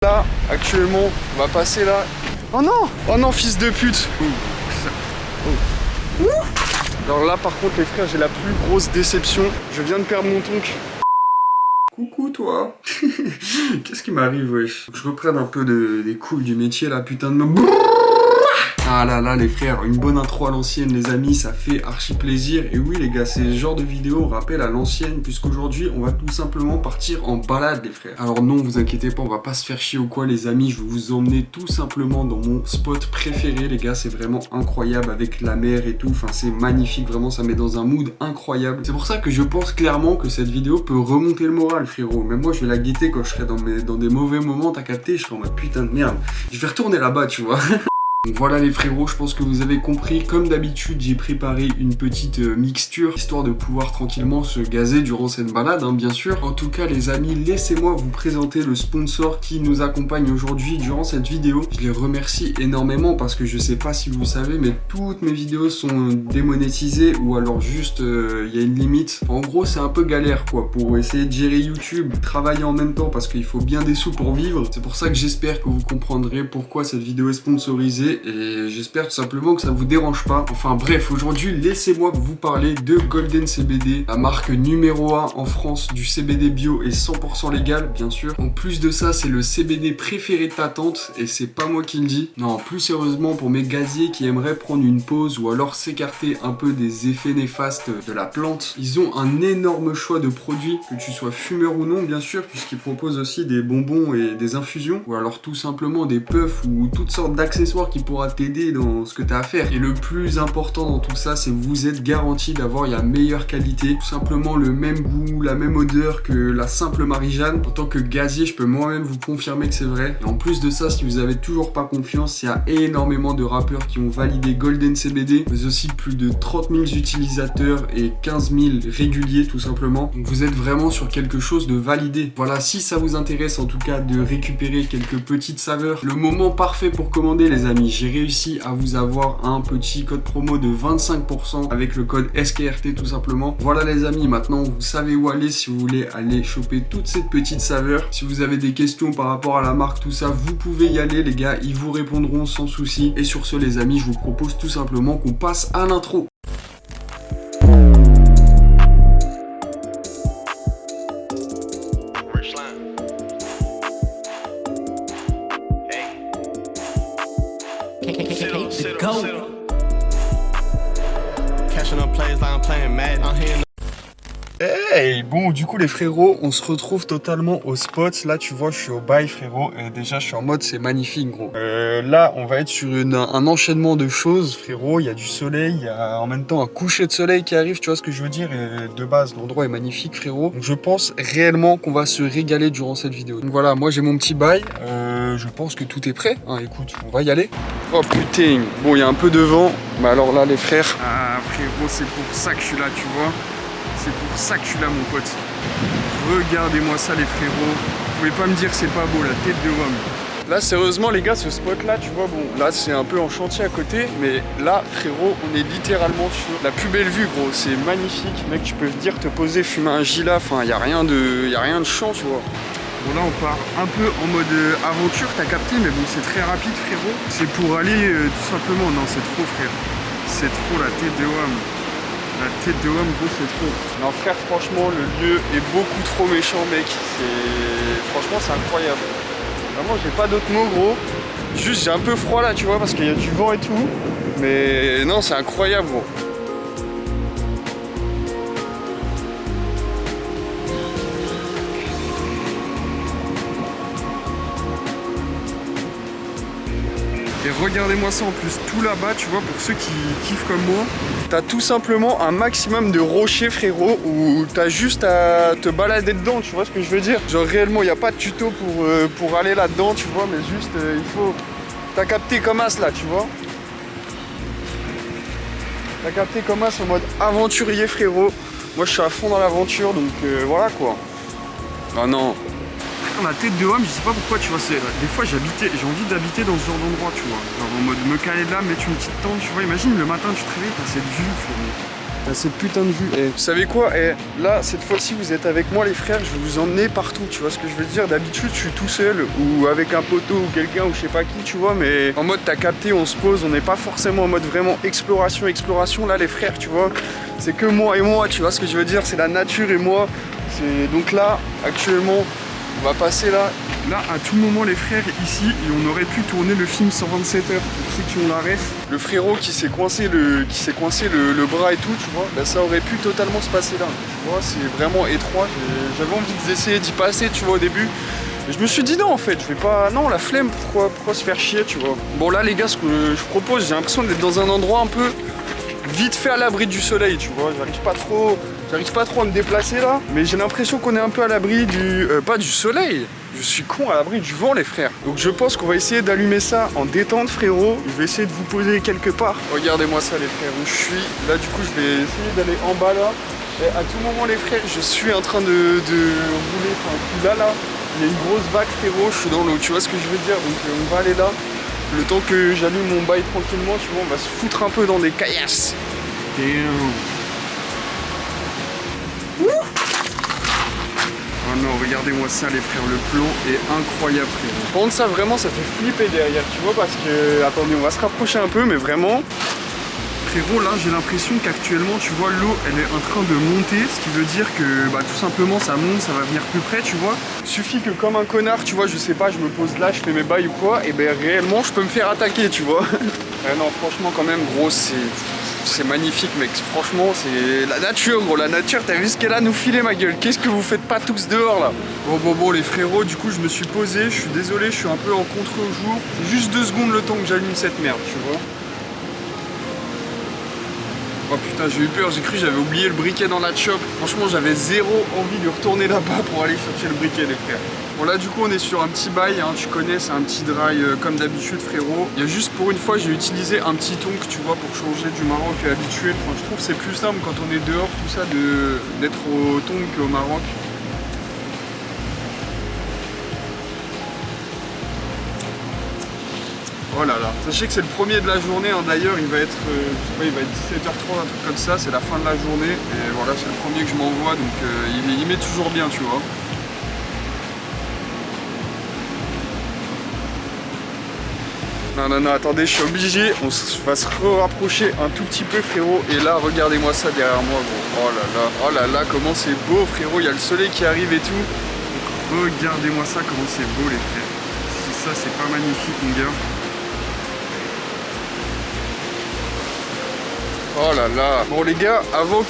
Là, actuellement, on va passer là. Oh non! Oh non, fils de pute! Alors là, par contre, les frères, j'ai la plus grosse déception. Je viens de perdre mon tonk. Coucou, toi! Qu'est-ce qui m'arrive, wesh? Je reprenne un peu des couilles du métier, là, putain de me... Ah là là les frères, une bonne intro à l'ancienne les amis, ça fait archi plaisir. Et oui les gars, c'est ce genre de vidéo, on rappelle à l'ancienne, puisqu'aujourd'hui on va tout simplement partir en balade les frères. Alors non, vous inquiétez pas, on va pas se faire chier ou quoi les amis, je vais vous emmener tout simplement dans mon spot préféré les gars, c'est vraiment incroyable avec la mer et tout, enfin c'est magnifique, vraiment ça met dans un mood incroyable. C'est pour ça que je pense clairement que cette vidéo peut remonter le moral frérot, même moi je vais la guetter quand je serai dans des mauvais moments, t'as capté, je serai en mode putain de merde, je vais retourner là-bas tu vois. Donc voilà les frérots, je pense que vous avez compris, comme d'habitude j'ai préparé une petite mixture histoire de pouvoir tranquillement se gazer durant cette balade hein, bien sûr. En tout cas les amis, laissez-moi vous présenter le sponsor qui nous accompagne aujourd'hui durant cette vidéo. Je les remercie énormément parce que je sais pas si vous savez mais toutes mes vidéos sont démonétisées ou alors juste il y a une limite. En gros c'est un peu galère quoi pour essayer de gérer YouTube, travailler en même temps parce qu'il faut bien des sous pour vivre. C'est pour ça que j'espère que vous comprendrez pourquoi cette vidéo est sponsorisée. Et j'espère tout simplement que ça vous dérange pas. Enfin bref, aujourd'hui laissez-moi vous parler de Golden CBD, la marque numéro 1 en France du CBD bio et 100% légal bien sûr. En plus de ça, c'est le CBD préféré de ta tante et c'est pas moi qui le dis. Non, plus sérieusement pour mes gaziers qui aimeraient prendre une pause ou alors s'écarter un peu des effets néfastes de la plante. Ils ont un énorme choix de produits, que tu sois fumeur ou non bien sûr, puisqu'ils proposent aussi des bonbons et des infusions ou alors tout simplement des puffs ou toutes sortes d'accessoires qui pourra t'aider dans ce que tu as à faire. Et le plus important dans tout ça, c'est que vous êtes garanti d'avoir la meilleure qualité, tout simplement le même goût, la même odeur que la simple Marie-Jeanne. En tant que gazier, je peux moi-même vous confirmer que c'est vrai. Et en plus de ça, si vous avez toujours pas confiance, il y a énormément de rappeurs qui ont validé Golden CBD, mais aussi plus de 30 000 utilisateurs et 15 000 réguliers tout simplement. Donc vous êtes vraiment sur quelque chose de validé. Voilà, si ça vous intéresse en tout cas de récupérer quelques petites saveurs, le moment parfait pour commander les amis. J'ai réussi à vous avoir un petit code promo de 25% avec le code SKRT tout simplement. Voilà les amis, maintenant vous savez où aller si vous voulez aller choper toute cette petite saveur. Si vous avez des questions par rapport à la marque, tout ça, vous pouvez y aller les gars, ils vous répondront sans souci. Et sur ce les amis, je vous propose tout simplement qu'on passe à l'intro. Hey, bon du coup les frérots, on se retrouve totalement au spot. Là tu vois je suis au bail frérot et déjà je suis en mode c'est magnifique gros. Là on va être sur un enchaînement de choses frérot. Il y a du soleil, il y a en même temps un coucher de soleil qui arrive, tu vois ce que je veux dire. Et de base l'endroit est magnifique frérot. Donc je pense réellement qu'on va se régaler durant cette vidéo. Donc voilà, moi j'ai mon petit bail. Je pense que tout est prêt hein, écoute, on va y aller. Oh putain, bon il y a un peu de vent. Mais alors là les frères, ah frérot c'est pour ça que je suis là tu vois. C'est pour ça que je suis là mon pote. Regardez-moi ça les frérots. Vous pouvez pas me dire que c'est pas beau la tête de homme. Là sérieusement les gars, ce spot là tu vois, bon là c'est un peu en chantier à côté. Mais là frérot, on est littéralement sur la plus belle vue gros. C'est magnifique mec, tu peux venir te poser, fumer un gila. Enfin y a rien de chiant tu vois. Bon là on part un peu en mode aventure, t'as capté, mais bon c'est très rapide frérot. C'est pour aller tout simplement, non c'est trop frère. C'est trop la tête de homme. La tête de homme, gros, c'est trop. Non, frère, franchement, le lieu est beaucoup trop méchant, mec. Franchement, c'est incroyable. Vraiment, j'ai pas d'autres mots, gros. Juste, j'ai un peu froid là, tu vois, parce qu'il y a du vent et tout. Mais non, c'est incroyable, gros. Et regardez-moi ça en plus, tout là-bas, tu vois, pour ceux qui kiffent comme moi, t'as tout simplement un maximum de rochers, frérot, où t'as juste à te balader dedans, tu vois ce que je veux dire? Genre réellement, il n'y a pas de tuto pour aller là-dedans, tu vois, mais juste, il faut... T'as capté comme as là, tu vois? T'as capté comme as en mode aventurier, frérot. Moi, je suis à fond dans l'aventure, donc voilà, quoi. Ah non. La tête de homme, je sais pas pourquoi, tu vois, des fois j'ai envie d'habiter dans ce genre d'endroit, tu vois, genre en mode me caler là, mettre une petite tente, tu vois, imagine le matin tu te réveilles, t'as cette vue, frérot. T'as cette putain de vue. Et vous savez quoi? Et là, cette fois-ci, vous êtes avec moi, les frères. Je vais vous emmener partout. Tu vois ce que je veux dire? D'habitude, je suis tout seul ou avec un poteau ou quelqu'un ou je sais pas qui, tu vois. Mais en mode, t'as capté, on se pose. On n'est pas forcément en mode vraiment exploration. Là, les frères, tu vois. C'est que moi et moi. Tu vois ce que je veux dire? C'est la nature et moi. Donc là, actuellement, on va passer là. Là, à tout moment, les frères, ici, et on aurait pu tourner le film 127 heures. Pour ceux qui ont la ref, le frérot qui s'est coincé le bras et tout, tu vois, bah, ça aurait pu totalement se passer là. Tu vois, c'est vraiment étroit. J'avais envie d'essayer d'y passer, tu vois, au début. Et je me suis dit non, en fait, je vais pas. Non, la flemme, pourquoi se faire chier, tu vois. Bon, là, les gars, ce que je propose, j'ai l'impression d'être dans un endroit un peu vite fait à l'abri du soleil, tu vois. J'arrive pas trop à me déplacer là, mais j'ai l'impression qu'on est un peu à l'abri du. Pas du soleil. Je suis con, à l'abri du vent, les frères. Donc je pense qu'on va essayer d'allumer ça en détente, frérot. Je vais essayer de vous poser quelque part. Regardez-moi ça, les frères, où je suis. Là, du coup, je vais essayer d'aller en bas, là. Et à tout moment, les frères, je suis en train de rouler. Enfin, là, il y a une grosse vague, frérot. Je suis dans l'eau, tu vois ce que je veux dire? Donc on va aller là. Le temps que j'allume mon bail tranquillement, tu vois, on va se foutre un peu dans des caillasses. Damn. Oh non, regardez-moi ça, les frères, le plan est incroyable, frérot. Par contre, ça, vraiment, ça fait flipper derrière, tu vois, parce que... Attendez, on va se rapprocher un peu, mais vraiment... Frérot, là, j'ai l'impression qu'actuellement, tu vois, l'eau, elle est en train de monter, ce qui veut dire que, bah, tout simplement, ça monte, ça va venir plus près, tu vois. Suffit que, comme un connard, tu vois, je sais pas, je me pose là, je fais mes bails ou quoi, et ben, réellement, je peux me faire attaquer, tu vois. Non, franchement, quand même, gros, c'est magnifique, mec. Franchement, c'est la nature, gros. La nature, t'as vu ce qu'elle a à nous filer, ma gueule? Qu'est-ce que vous faites pas tous dehors, là? Bon, les frérots, du coup, je me suis posé. Je suis désolé, je suis un peu en contre-jour. C'est juste 2 secondes le temps que j'allume cette merde, tu vois. Oh putain, j'ai eu peur. J'ai cru que j'avais oublié le briquet dans la shop. Franchement, j'avais zéro envie de retourner là-bas pour aller chercher le briquet, les frères. Bon, là, du coup, on est sur un petit bail, hein, tu connais, c'est un petit dry comme d'habitude, frérot. Il y a juste pour une fois, j'ai utilisé un petit tonk, tu vois, pour changer du Maroc habituel. Enfin, je trouve que c'est plus simple quand on est dehors, tout ça, d'être au tonk qu'au Maroc. Oh là là, sachez que c'est le premier de la journée, hein. D'ailleurs il va être, je sais pas, il va être 17h30, un truc comme ça, c'est la fin de la journée. Et voilà, c'est le premier que je m'envoie, donc il met toujours bien, tu vois. Non, attendez, je suis obligé, on va se rapprocher un tout petit peu, frérot. Et là, regardez-moi ça derrière moi, gros. Oh là là, comment c'est beau, frérot, il y a le soleil qui arrive et tout. Donc, regardez-moi ça, comment c'est beau, les frères. Si ça, c'est pas magnifique, mon gars. Oh là là. Bon les gars, avant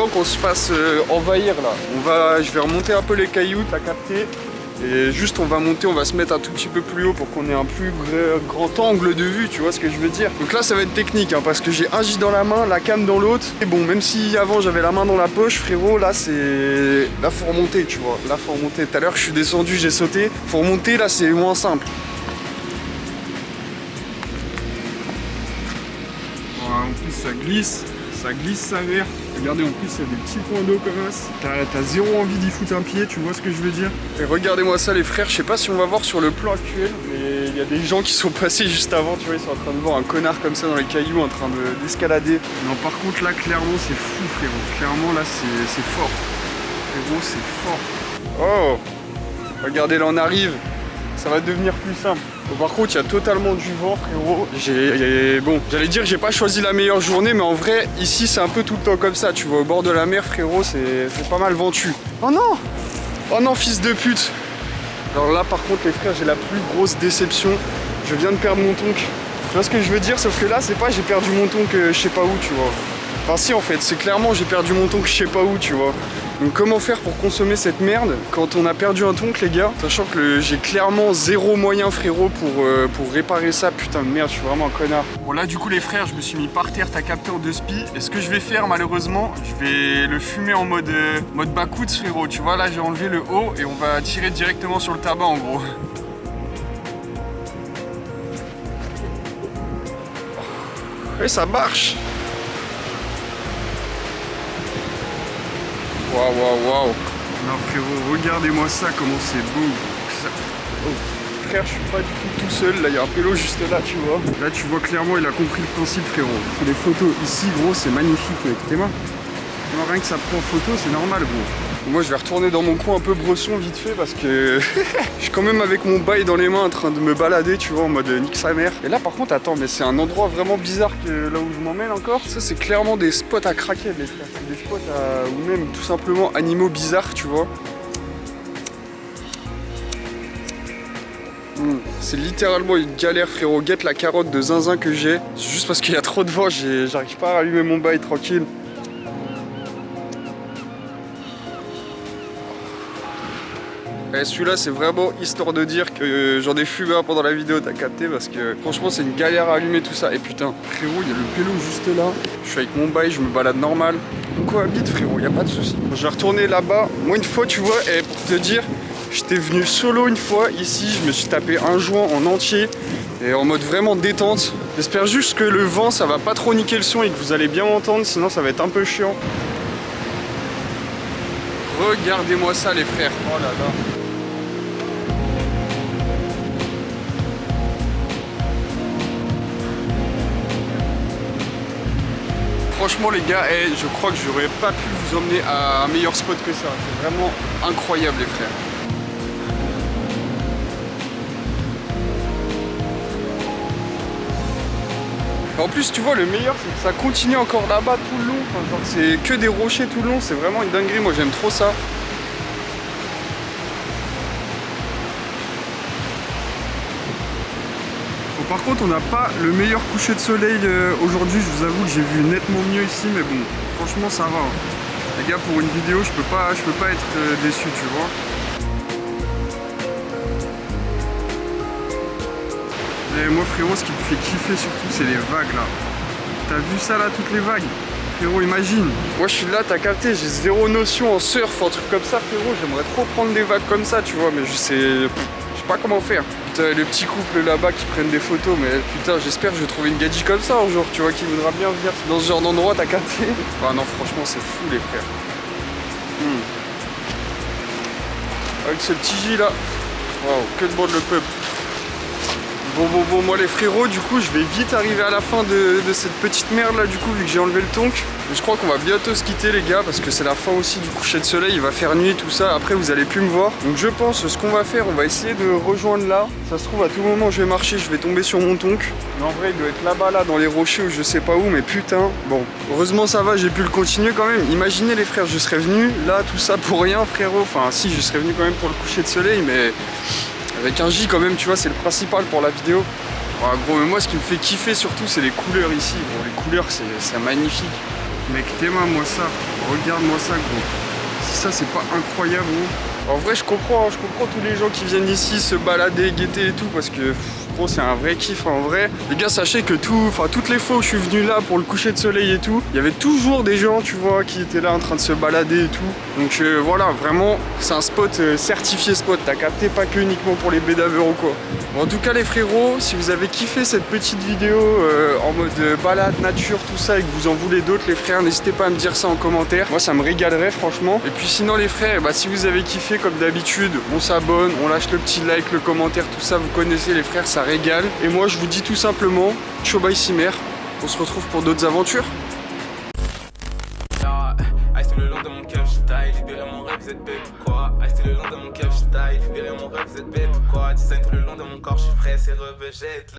qu'on se fasse envahir là, je vais remonter un peu les cailloux, t'as capté. Et juste on va monter, on va se mettre un tout petit peu plus haut pour qu'on ait un plus grand angle de vue, tu vois ce que je veux dire. Donc là ça va être technique, hein, parce que j'ai un J dans la main, la cam dans l'autre. Et bon, même si avant j'avais la main dans la poche, frérot, là c'est... Là faut remonter, tu vois. Là faut remonter. Tout à l'heure je suis descendu, j'ai sauté. Faut remonter, là c'est moins simple. En plus ça glisse sa mère. Regardez, en plus il y a des petits points d'eau comme ça. T'as zéro envie d'y foutre un pied, tu vois ce que je veux dire. Et regardez-moi ça les frères, je sais pas si on va voir sur le plan actuel, mais il y a des gens qui sont passés juste avant, tu vois, ils sont en train de voir un connard comme ça dans les cailloux en train d'escalader. Non, par contre là clairement c'est fou, frérot. Clairement là c'est fort. Frérot, c'est fort. Oh, regardez, là on arrive. Ça va devenir plus simple. Bon, par contre, il y a totalement du vent, frérot. Bon, j'allais dire que j'ai pas choisi la meilleure journée, mais en vrai, ici, c'est un peu tout le temps comme ça. Tu vois, au bord de la mer, frérot, c'est pas mal ventu. Oh non! Oh non, fils de pute! Alors là, par contre, les frères, j'ai la plus grosse déception. Je viens de perdre mon tonk. Tu vois ce que je veux dire? Sauf que là, c'est pas j'ai perdu mon tonk je sais pas où, tu vois. Enfin si, en fait, c'est clairement j'ai perdu mon tonk je sais pas où, tu vois. Donc comment faire pour consommer cette merde quand on a perdu un tonk, les gars? Sachant que j'ai clairement zéro moyen, frérot, pour réparer ça. Putain de merde, je suis vraiment un connard. Bon là, du coup, les frères, je me suis mis par terre, t'as capté en 2 spi. Et ce que je vais faire, malheureusement, je vais le fumer en mode bas-coude, frérot. Tu vois, là, j'ai enlevé le haut et on va tirer directement sur le tabac, en gros. Et ça marche. Waouh. Non frérot, regardez-moi ça, comment c'est beau. Ça... Oh, frères, je suis pas du tout seul. Là, il y a un pélo juste là, tu vois. Là, tu vois clairement, il a compris le principe, frérot. C'est des photos ici, gros, c'est magnifique, mec. T'es main. Rien que ça prend en photo, c'est normal, gros. Moi, je vais retourner dans mon coin un peu bresson vite fait parce que je suis quand même avec mon bail dans les mains en train de me balader, tu vois, en mode nique sa mère. Et là, par contre, attends, mais c'est un endroit vraiment bizarre que là où je m'emmène encore. Ça, c'est clairement des spots à craquer, les frères. C'est des spots à... ou même tout simplement animaux bizarres, tu vois. C'est littéralement une galère, frérot. Guette la carotte de zinzin que j'ai. C'est juste parce qu'il y a trop de vent, j'arrive pas à allumer mon bail tranquille. Et celui-là, c'est vraiment histoire de dire que j'en ai fumé un pendant la vidéo, t'as capté, parce que franchement, c'est une galère à allumer tout ça. Et putain, frérot, il y a le pélo juste là. Je suis avec mon bail, je me balade normal. On cohabite, frérot, y a pas de souci. Je vais retourner là-bas. Moi, une fois, tu vois, et pour te dire, j'étais venu solo une fois ici. Je me suis tapé un joint en entier et en mode vraiment détente. J'espère juste que le vent, ça va pas trop niquer le son et que vous allez bien m'entendre, sinon ça va être un peu chiant. Regardez-moi ça, les frères. Oh là là. Franchement les gars, je crois que j'aurais pas pu vous emmener à un meilleur spot que ça. C'est vraiment incroyable les frères. En plus tu vois, le meilleur c'est que ça continue encore là-bas tout le long. Enfin, genre c'est que des rochers tout le long, c'est vraiment une dinguerie, moi j'aime trop ça. Bon, par contre on n'a pas le meilleur coucher de soleil aujourd'hui, je vous avoue que j'ai vu nettement mieux ici, mais bon, franchement ça va. Les gars, pour une vidéo je peux pas être déçu, tu vois. Et moi frérot, ce qui me fait kiffer surtout c'est les vagues là. T'as vu ça là, toutes les vagues? Frérot, imagine. Moi je suis là, t'as capté, j'ai zéro notion en surf, un truc comme ça frérot. J'aimerais trop prendre des vagues comme ça, tu vois, mais je sais pas comment faire. Putain, les petits couples là-bas qui prennent des photos, mais putain, j'espère que je vais trouver une gadji comme ça un jour, tu vois, qui voudra bien venir dans ce genre d'endroit, t'as capté. Ah non, franchement c'est fou les frères. Avec ce petit J là. Waouh, que de bon le peuple. Bon, moi les frérots, du coup je vais vite arriver à la fin de cette petite merde là, du coup, vu que j'ai enlevé le tonk. Et je crois qu'on va bientôt se quitter les gars, parce que c'est la fin aussi du coucher de soleil, il va faire nuit, tout ça, après vous allez plus me voir. Donc je pense, ce qu'on va faire, on va essayer de rejoindre là. Ça se trouve à tout moment je vais marcher, je vais tomber sur mon tonk. Mais en vrai il doit être là-bas, là, dans les rochers ou je sais pas où, mais putain. Bon, heureusement ça va, j'ai pu le continuer quand même. Imaginez les frères, je serais venu là, tout ça pour rien frérot. Enfin si, je serais venu quand même pour le coucher de soleil, mais... avec un J quand même, tu vois, c'est le principal pour la vidéo. Ouais, gros, mais moi ce qui me fait kiffer surtout c'est les couleurs ici. Bon, les couleurs c'est magnifique. Mec, moi ça, regarde-moi ça gros. Si ça c'est pas incroyable gros. En vrai je comprends tous les gens qui viennent ici se balader, guetter et tout, parce que gros c'est un vrai kiff en vrai. Les gars, sachez que toutes les fois où je suis venu là pour le coucher de soleil et tout, il y avait toujours des gens, tu vois, qui étaient là en train de se balader et tout. Donc voilà, vraiment c'est un spot certifié spot, t'as capté, pas que uniquement pour les bédaveurs ou quoi. Bon, en tout cas les frérots, si vous avez kiffé cette petite vidéo en mode balade, nature, tout ça, et que vous en voulez d'autres les frères, n'hésitez pas à me dire ça en commentaire. Moi ça me régalerait franchement. Et puis sinon les frères, bah, si vous avez kiffé comme d'habitude, on s'abonne, on lâche le petit like, le commentaire, tout ça, vous connaissez les frères, ça régale. Et moi je vous dis tout simplement, ciao bye Cimer, on se retrouve pour d'autres aventures. Le long de mon cœur, je taille, libérer mon rêve, vous êtes bête ou quoi? Rester le long de mon cœur, je taille, libérer mon rêve, vous êtes bête ou quoi? Design tout le long de mon corps, je suis frais, c'est revejette.